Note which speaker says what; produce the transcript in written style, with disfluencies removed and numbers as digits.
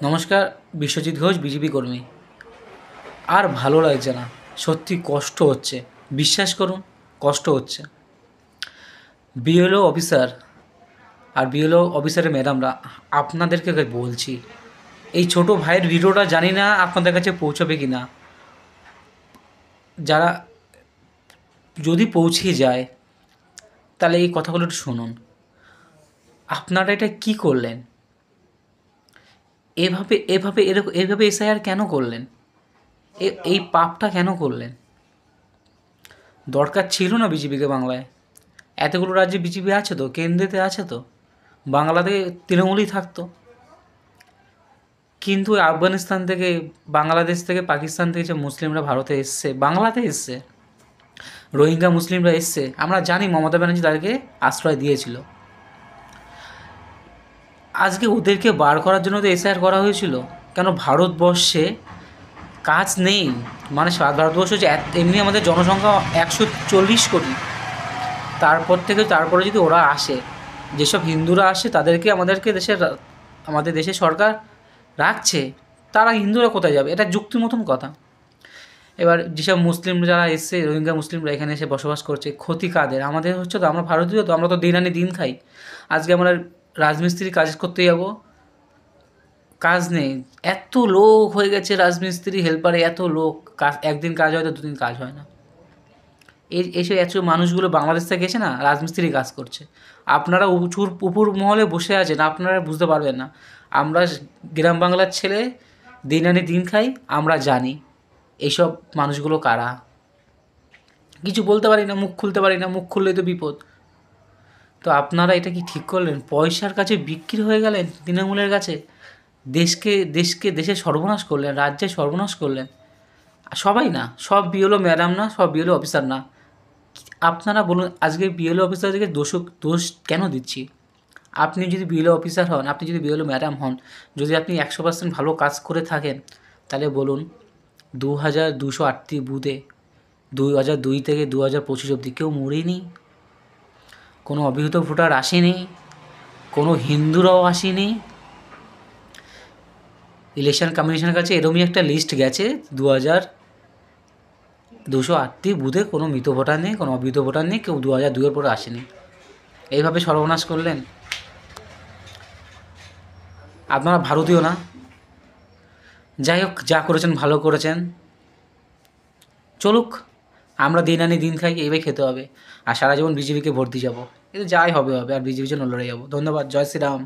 Speaker 1: নমস্কার। বিশ্বজিৎ ঘোষ, বিজেপি কর্মী। আর ভালো লাগছে না, সত্যি কষ্ট হচ্ছে, বিশ্বাস করুন কষ্ট হচ্ছে। বিএলও অফিসার আর বিএলও অফিসারের ম্যাডামরা, আপনাদেরকে বলছি, এই ছোট ভাইয়ের ভিডিওটা জানি না আপনাদের কাছে পৌঁছবে কি না। যারা যদি পৌঁছে যায় তাহলে এই কথাগুলো একটু শুনুন। আপনারা এটা কি করলেন? এভাবে এভাবে এরকম এভাবে এসআইআর কেন করলেন? এই পাপটা কেন করলেন? দরকার ছিল না বিজেপিকে বাংলায়। এতগুলো রাজ্যে বিজেপি আছে তো, কেন্দ্রেতে আছে তো, বাংলাতে তৃণমূলই থাকতো। কিন্তু আফগানিস্তান থেকে, বাংলাদেশ থেকে, পাকিস্তান থেকে যে মুসলিমরা ভারতে এসছে, বাংলাতে এসছে, রোহিঙ্গা মুসলিমরা এসছে, আমরা জানি মমতা ব্যানার্জি তাদেরকে আশ্রয় দিয়েছিল। আজকে ওদেরকে বার করার জন্য তো এসআইআর করা হয়েছিল। কেন ভারতবর্ষে কাজ নেই? মানে ভারতবর্ষ হচ্ছে এমনি আমাদের জনসংখ্যা 140 কোটি, তারপরে যদি ওরা আসে, যেসব হিন্দুরা আসে তাদেরকে আমাদের দেশের সরকার রাখছে, তারা হিন্দুরা কোথায় যাবে? এটা যুক্তির মতন কথা। এবার যেসব মুসলিম যারা এসছে, রোহিঙ্গা মুসলিমরা এখানে এসে বসবাস করছে, ক্ষতি কাদের? আমাদের হচ্ছে তো, আমরা ভারতীয় তো, আমরা তো দিন আনি দিন খাই। আজকে আমরা রাজমিস্ত্রি কাজ করতে যাব, কাজ নেই, এত লোক হয়ে গেছে রাজমিস্ত্রি হেল্পারে, এত লোক, একদিন কাজ হয় তো দুদিন কাজ হয় না। এসে এত মানুষগুলো বাংলাদেশ থেকে এসে না রাজমিস্ত্রি কাজ করছে। আপনারা উপর মহলে বসে আছেন, আপনারা বুঝতে পারবেন না। আমরা গ্রাম বাংলার ছেলে, দিন আনি দিন খাই, আমরা জানি এইসব মানুষগুলো কারা। কিছু বলতে পারি না, মুখ খুলতে পারি না, মুখ খুললেই তো বিপদ। তো আপনারা এটা কি ঠিক করলেন? পয়সার কাছে বিক্রি হয়ে গেলেন তৃণমূলের কাছে। দেশের সর্বনাশ করলেন, রাজ্যের সর্বনাশ করলেন। সবাই না, সব বিএলও ম্যাডাম না, সব বিএলও অফিসার না। আপনারা বলুন, আজকে বিএলও অফিসারদেরকে দোষ কেন দিচ্ছি? আপনি যদি বিএলও অফিসার হন, আপনি যদি বিএলও ম্যাডাম হন, যদি আপনি 100% ভালো কাজ করে থাকেন, তাহলে বলুন 2208টি বুথে 2002 থেকে 2025 অবধি কেউ মরেনি, কোনো অবিহিত ভোটার আসেনি, কোনো হিন্দুরাও আসেনি। ইলেকশন কমিশনের কাছে এরকমই একটা লিস্ট গেছে, 2208টি বুথে কোনো মৃত ভোটার নেই, কোনো অবৈধ ভোটার নেই, কেউ 2002-এর পরে আসেনি। এইভাবে সর্বনাশ করলেন। আপনারা ভারতীয় না? যাই হোক, যা করেছেন ভালো করেছেন, চলুক। আমরা দিন আনি দিন খাই, এইভাবে খেতে হবে। আর সারা জীবন বিজেপিকে ভোট দিয়ে যাবো, এতে যাই হবে হবে, আর বিজেপির জন্য লড়ে যাবো। ধন্যবাদ। জয় শ্রীরাম।